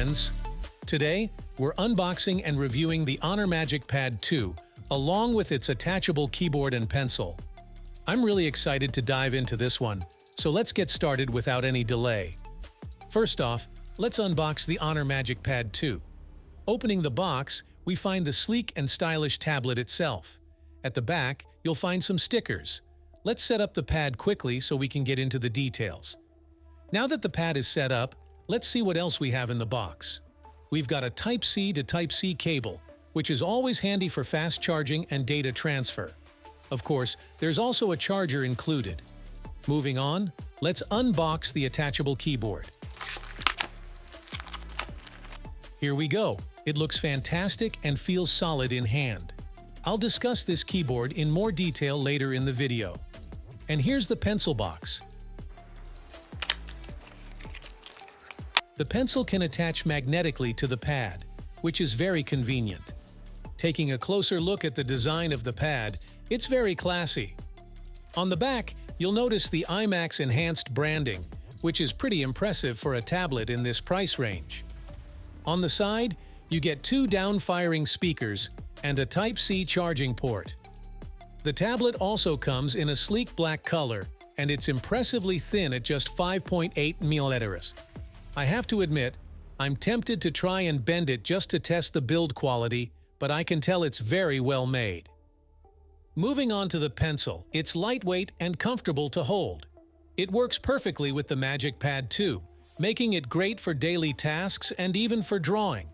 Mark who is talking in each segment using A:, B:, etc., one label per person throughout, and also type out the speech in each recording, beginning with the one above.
A: friends! Today, we're unboxing and reviewing the Honor Magic Pad 2, along with its attachable keyboard and pencil. I'm really excited to dive into this one, so let's get started without any delay. First off, let's unbox the Honor Magic Pad 2. Opening the box, we find the sleek and stylish tablet itself. At the back, you'll find some stickers. Let's set up the pad quickly so we can get into the details. Now that the pad is set up, let's see what else we have in the box. We've got a Type-C to Type-C cable, which is always handy for fast charging and data transfer. Of course, there's also a charger included. Moving on, let's unbox the attachable keyboard. Here we go. It looks fantastic and feels solid in hand. I'll discuss this keyboard in more detail later in the video. And here's the pencil box. The pencil can attach magnetically to the pad, which is very convenient. Taking a closer look at the design of the pad, it's very classy. On the back, you'll notice the IMAX enhanced branding, which is pretty impressive for a tablet in this price range. On the side, you get two down-firing speakers and a Type-C charging port. The tablet also comes in a sleek black color, and it's impressively thin at just 5.8 millimeters. I have to admit, I'm tempted to try and bend it just to test the build quality, but I can tell it's very well made. Moving on to the pencil, it's lightweight and comfortable to hold. It works perfectly with the Magic Pad 2, making it great for daily tasks and even for drawing.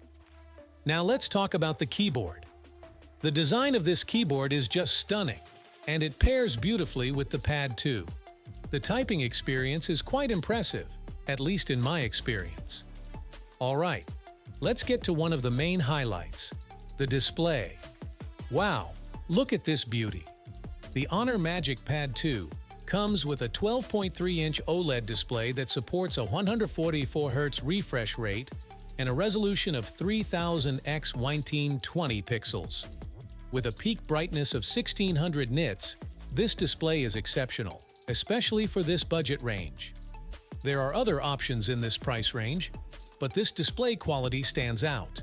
A: Now let's talk about the keyboard. The design of this keyboard is just stunning, and it pairs beautifully with the Pad 2. The typing experience is quite impressive, at least in my experience. Alright, let's get to one of the main highlights, the display. Wow, look at this beauty. The Honor Magic Pad 2 comes with a 12.3-inch OLED display that supports a 144Hz refresh rate and a resolution of 3000 x 1920 pixels. With a peak brightness of 1600 nits, this display is exceptional, especially for this budget range. There are other options in this price range, but this display quality stands out.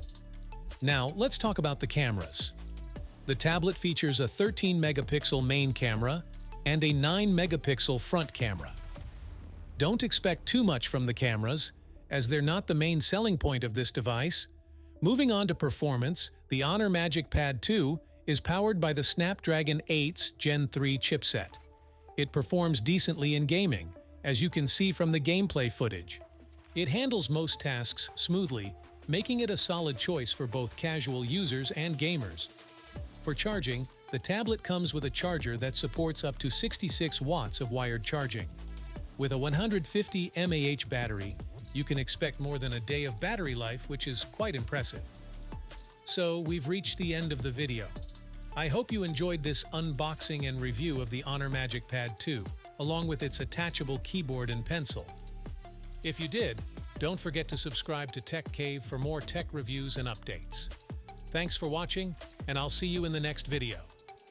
A: Now, let's talk about the cameras. The tablet features a 13-megapixel main camera and a 9-megapixel front camera. Don't expect too much from the cameras, as they're not the main selling point of this device. Moving on to performance, the Honor Magic Pad 2 is powered by the Snapdragon 8's Gen 3 chipset. It performs decently in gaming, as you can see from the gameplay footage. It handles most tasks smoothly, making it a solid choice for both casual users and gamers. For charging, the tablet comes with a charger that supports up to 66 watts of wired charging. With a 150 mAh battery, you can expect more than a day of battery life, which is quite impressive. So, we've reached the end of the video. I hope you enjoyed this unboxing and review of the Honor Magic Pad 2, along with its attachable keyboard and pencil. If you did, don't forget to subscribe to Tech Cave for more tech reviews and updates. Thanks for watching, and I'll see you in the next video.